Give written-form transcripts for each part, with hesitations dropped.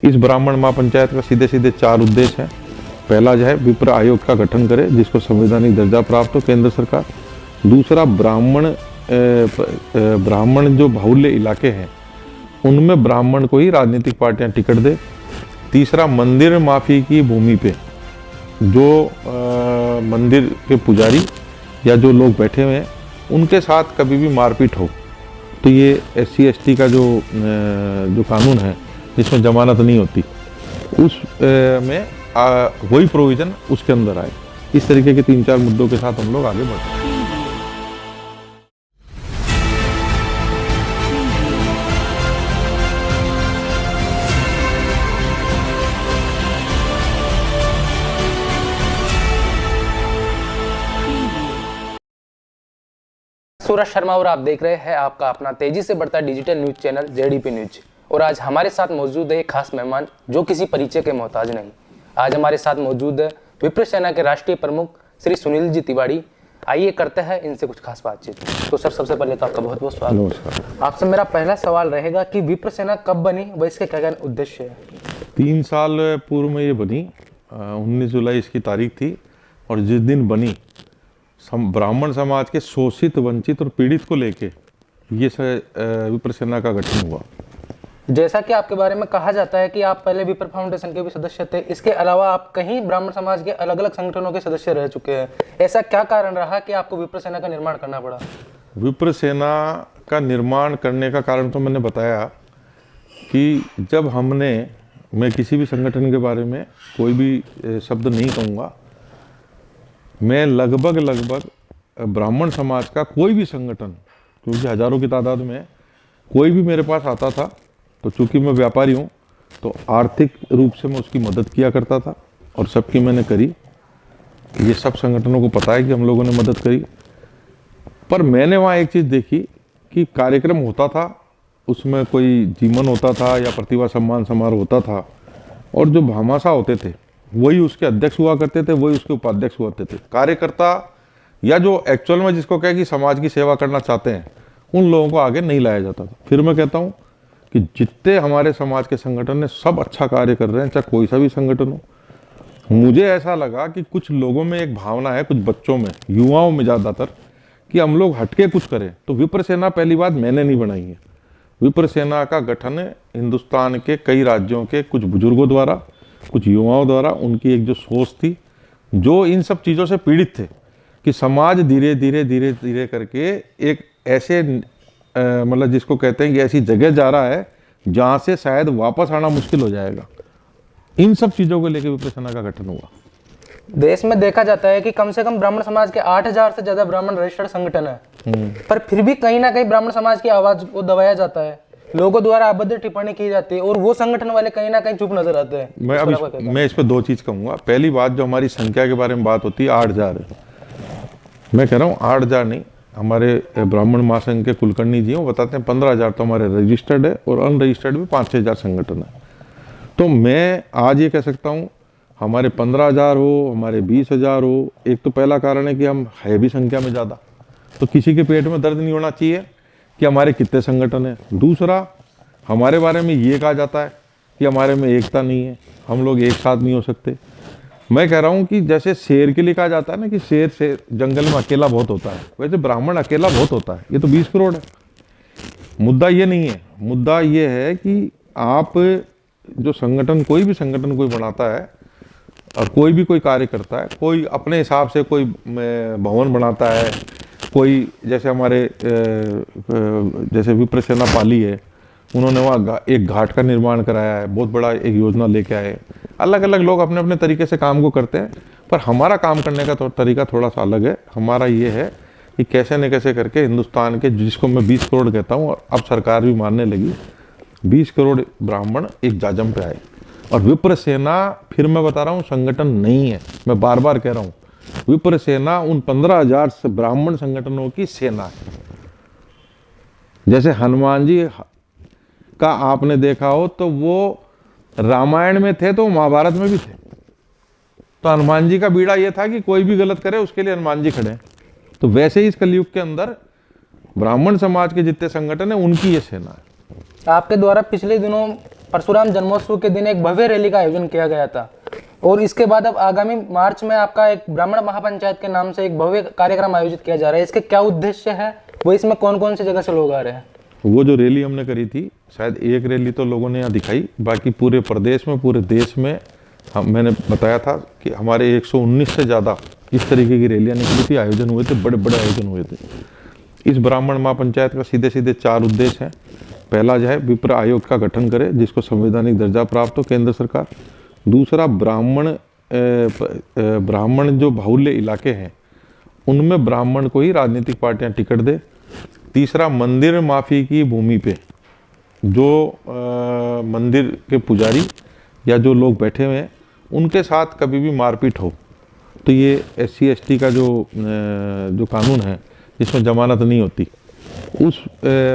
इस ब्राह्मण महापंचायत का सीधे सीधे 4 उद्देश्य हैं। पहला जो है विप्र आयोग का गठन करे जिसको संवैधानिक दर्जा प्राप्त हो केंद्र सरकार। दूसरा ब्राह्मण जो बाहुल्य इलाके हैं उनमें ब्राह्मण को ही राजनीतिक पार्टियां टिकट दे। तीसरा मंदिर माफी की भूमि पे जो मंदिर के पुजारी या जो लोग बैठे हुए हैं उनके साथ कभी भी मारपीट हो तो ये SC/ST का जो कानून है जिसमें जमानत नहीं होती उस में वही प्रोविजन उसके अंदर आए। इस तरीके के 3-4 मुद्दों के साथ हम लोग आगे बढ़ते हैं। सूरज शर्मा और आप देख रहे हैं आपका अपना तेजी से बढ़ता digital news channel JDP news. और आज हमारे साथ मौजूद है एक खास मेहमान जो किसी परिचय के मोहताज नहीं। आज हमारे साथ मौजूद है विप्र सेना के राष्ट्रीय प्रमुख श्री सुनील जी तिवारी। आइए करते हैं इनसे कुछ खास बातचीत। तो सर सबसे पहले तो आपका बहुत बहुत स्वागत। आपसे मेरा पहला सवाल रहेगा कि विप्र सेना कब बनी व इसके क्या क्या उद्देश्य है? 3 साल पूर्व में ये बनी, 19 जुलाई इसकी तारीख थी। और जिस दिन बनी ब्राह्मण समाज के शोषित, वंचित और पीड़ित को लेके ये विप्र सेना का गठन हुआ। जैसा कि आपके बारे में कहा जाता है कि आप पहले विप्र फाउंडेशन के भी सदस्य थे, इसके अलावा आप कहीं ब्राह्मण समाज के अलग अलग संगठनों के सदस्य रह चुके हैं। ऐसा क्या कारण रहा कि आपको विप्र सेना का निर्माण करना पड़ा? विप्र सेना का निर्माण करने का कारण तो मैंने बताया कि जब मैं किसी भी संगठन के बारे में कोई भी शब्द नहीं कहूँगा, मैं लगभग ब्राह्मण समाज का कोई भी संगठन, क्योंकि हजारों की तादाद में कोई भी मेरे पास आता था तो चूंकि मैं व्यापारी हूँ तो आर्थिक रूप से मैं उसकी मदद किया करता था और सबकी मैंने करी। ये सब संगठनों को पता है कि हम लोगों ने मदद करी। पर मैंने वहाँ एक चीज़ देखी कि कार्यक्रम होता था, उसमें कोई जीवन होता था या प्रतिभा सम्मान समारोह होता था और जो भामाशाह होते थे वही उसके अध्यक्ष हुआ करते थे, वही उसके उपाध्यक्ष हुआ करते थे। कार्यकर्ता या जो एक्चुअल में जिसको कहे कि समाज की सेवा करना चाहते हैं उन लोगों को आगे नहीं लाया जाता था। फिर मैं कहता हूँ कि जितने हमारे समाज के संगठन है सब अच्छा कार्य कर रहे हैं, चाहे कोई सा भी संगठन हो। मुझे ऐसा लगा कि कुछ लोगों में एक भावना है, कुछ बच्चों में, युवाओं में ज़्यादातर, कि हम लोग हटके कुछ करें। तो विप्र सेना पहली बात मैंने नहीं बनाई है। विप्र सेना का गठन हिंदुस्तान के कई राज्यों के कुछ बुजुर्गों द्वारा, कुछ युवाओं द्वारा, उनकी एक जो सोच थी, जो इन सब चीज़ों से पीड़ित थे कि समाज धीरे धीरे करके एक ऐसे मतलब जिसको कहते हैं कि ऐसी जगह जा रहा है जहाँ से शायद वापस आना मुश्किल हो जाएगा। इन सब चीज़ों को लेकर विप्र सेना का गठन हुआ। देश में देखा जाता है कि कम से कम ब्राह्मण समाज के 8000 से ज्यादा ब्राह्मण रजिस्टर्ड संगठन है, पर फिर भी कहीं ना कहीं ब्राह्मण समाज की आवाज को दबाया जाता है, लोगों द्वारा अभद्र टिप्पणी की जाती है और वो संगठन वाले कहीं ना कहीं चुप नजर आते हैं। मैं इस पर 2 चीज़ कहूँगा। पहली बात, जो हमारी संख्या के बारे में बात होती है 8000 है। मैं कह रहा हूँ 8000 नहीं, हमारे ब्राह्मण महासंघ के कुलकर्णी जी हैं, वो बताते हैं 15000 तो हमारे रजिस्टर्ड है और अनरजिस्टर्ड भी 5-6 हज़ार संगठन है। तो मैं आज ये कह सकता हूँ हमारे 15000 हो, हमारे 20,000 हो, एक तो पहला कारण है कि हम है भी संख्या में ज़्यादा, तो किसी के पेट में दर्द नहीं होना चाहिए कि हमारे कितने संगठन हैं। दूसरा, हमारे बारे में ये कहा जाता है कि हमारे में एकता नहीं है, हम लोग एक साथ नहीं हो सकते। मैं कह रहा हूँ कि जैसे शेर के लिए कहा जाता है ना कि शेर से जंगल में अकेला बहुत होता है, वैसे ब्राह्मण अकेला बहुत होता है। ये तो 20 करोड़ है। मुद्दा ये नहीं है, मुद्दा ये है कि आप जो संगठन, कोई भी संगठन कोई बनाता है और कोई भी कोई कार्य करता है, कोई अपने हिसाब से कोई भवन बनाता है, कोई जैसे हमारे जैसे विप्र सेना पाली है, उन्होंने वहाँ एक घाट का निर्माण कराया है, बहुत बड़ा एक योजना लेके आए। अलग अलग लोग अपने अपने तरीके से काम को करते हैं, पर हमारा काम करने का तरीका थोड़ा सा अलग है। हमारा ये है कि कैसे न कैसे करके हिंदुस्तान के, जिसको मैं 20 करोड़ कहता हूँ और अब सरकार भी मानने लगी, 20 करोड़ ब्राह्मण एक जाजम पे आए। और विप्र सेना, फिर मैं बता रहा हूँ, संगठन नहीं है, मैं बार बार कह रहा हूँ, विप्र सेना उन 15,000 ब्राह्मण संगठनों की सेना है। जैसे हनुमान जी का आपने देखा हो तो वो रामायण में थे तो महाभारत में भी थे। तो हनुमान जी का बीड़ा ये था कि कोई भी गलत करे उसके लिए हनुमान जी खड़े। तो वैसे ही इस कलयुग के अंदर ब्राह्मण समाज के जितने संगठन है उनकी ये सेना है। आपके द्वारा पिछले दिनों परशुराम जन्मोत्सव के दिन एक भव्य रैली का आयोजन किया गया था और इसके बाद अब आगामी मार्च में आपका एक ब्राह्मण महापंचायत के नाम से एक भव्य कार्यक्रम आयोजित किया जा रहा है। इसके क्या उद्देश्य है, वो इसमें कौन कौन सी जगह से लोग आ रहे हैं? वो जो रैली हमने करी थी, शायद एक रैली तो लोगों ने यहाँ दिखाई, बाकी पूरे प्रदेश में, पूरे देश में मैंने बताया था कि हमारे 119 से ज़्यादा इस तरीके की रैलियाँ निकली थी, आयोजन हुए थे, बड़े बड़े आयोजन हुए थे। इस ब्राह्मण महापंचायत का सीधे सीधे 4 उद्देश्य हैं। पहला जो है विप्र आयोग का गठन करे जिसको संवैधानिक दर्जा प्राप्त हो, केंद्र सरकार। दूसरा, ब्राह्मण जो बाहुल्य इलाके हैं उनमें ब्राह्मण को ही राजनीतिक पार्टियां टिकट दे। तीसरा, मंदिर माफी की भूमि पे जो मंदिर के पुजारी या जो लोग बैठे हुए हैं उनके साथ कभी भी मारपीट हो तो ये SC ST का जो कानून है जिसमें जमानत नहीं होती, उस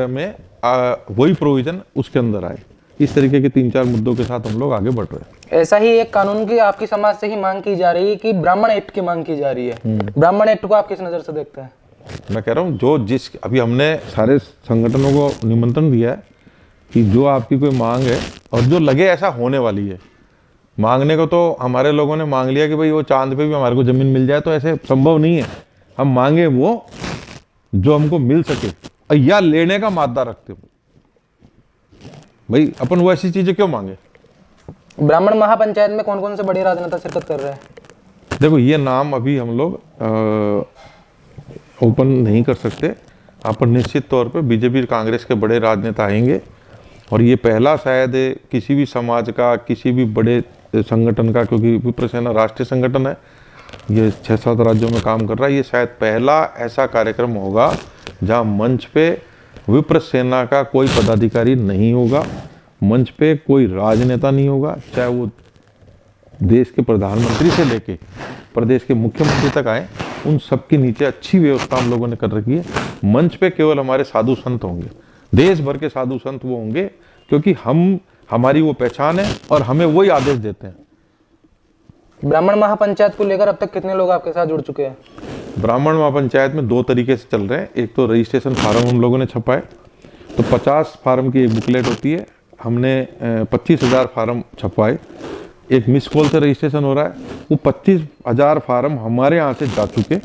में वही प्रोविज़न उसके अंदर आए। इस तरीके के 3-4 मुद्दों के साथ हम लोग आगे बढ़ रहे हैं। ऐसा ही एक कानून की आपकी समाज से ही मांग की जा रही है कि ब्राह्मण एक्ट की मांग की जा रही है। ब्राह्मण एक्ट को आप किस नज़र से देखते हैं? मैं कह रहा हूँ अभी हमने सारे संगठनों को निमंत्रण दिया है कि जो आपकी कोई मांग है और जो लगे ऐसा होने वाली है, मांगने को तो हमारे लोगों ने मांग लिया कि भाई वो चांद पे भी हमारे को ज़मीन मिल जाए, तो ऐसे संभव नहीं है। हम मांगे वो जो हमको मिल सके या लेने का मादा रखते हो। भाई अपन वो ऐसी चीजें क्यों मांगे? ब्राह्मण महापंचायत में कौन कौन से बड़े राजनेता शिरकत कर रहे हैं? देखो, ये नाम अभी हम लोग ओपन नहीं कर सकते। पर निश्चित तौर पे बीजेपी कांग्रेस के बड़े राजनेता आएंगे और ये पहला शायद किसी भी समाज का, किसी भी बड़े संगठन का, क्योंकि विप्र सेना राष्ट्रीय संगठन है, ये 6-7 राज्यों में काम कर रहा है, ये शायद पहला ऐसा कार्यक्रम होगा जहाँ मंच पे विप्र सेना का कोई पदाधिकारी नहीं होगा, मंच पे कोई राजनेता नहीं होगा, चाहे वो देश के प्रधानमंत्री से लेके प्रदेश के मुख्यमंत्री तक आए, उन सबके नीचे अच्छी व्यवस्था हम लोगों ने कर रखी है। मंच पे केवल हमारे साधु संत होंगे, देश भर के साधु संत वो होंगे, क्योंकि हमारी वो पहचान है और हमें वही आदेश देते हैं। ब्राह्मण महापंचायत को लेकर अब तक कितने लोग आपके साथ जुड़ चुके हैं? ब्राह्मण महापंचायत में 2 तरीके से चल रहे हैं। एक तो रजिस्ट्रेशन फार्म हम लोगों ने छपाए, तो 50 फार्म की एक बुकलेट होती है, हमने 25,000 फार्म छपवाए। एक मिस कॉल से रजिस्ट्रेशन हो रहा है, वो 25,000 फार्म हमारे यहाँ से जा चुके,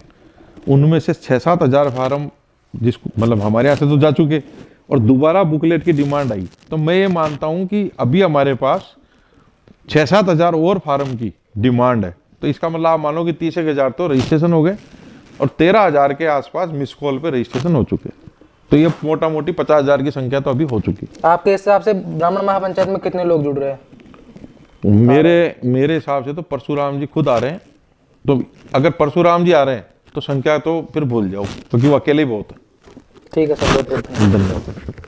उनमें से 6-7 हज़ार फार्म मतलब हमारे यहाँ से तो जा चुके और दोबारा बुकलेट की डिमांड आई। तो मैं ये मानता हूँ कि अभी हमारे पास 6-7 हज़ार और फार्म की डिमांड है। तो इसका मतलब आप मानो कि 30,000 तो रजिस्ट्रेशन हो गए और 13,000 के आसपास मिस कॉल पे रजिस्ट्रेशन हो चुके। तो ये मोटा मोटी 50,000 की संख्या तो अभी हो चुकी। आपके हिसाब से ब्राह्मण महापंचायत में कितने लोग जुड़ रहे हैं? मेरे हिसाब से तो परशुराम जी खुद आ रहे हैं। तो अगर परशुराम जी आ रहे हैं तो संख्या तो फिर भूल जाओ, क्योंकि वो अकेले ही बहुत है। ठीक है सर, बहुत बहुत धन्यवाद।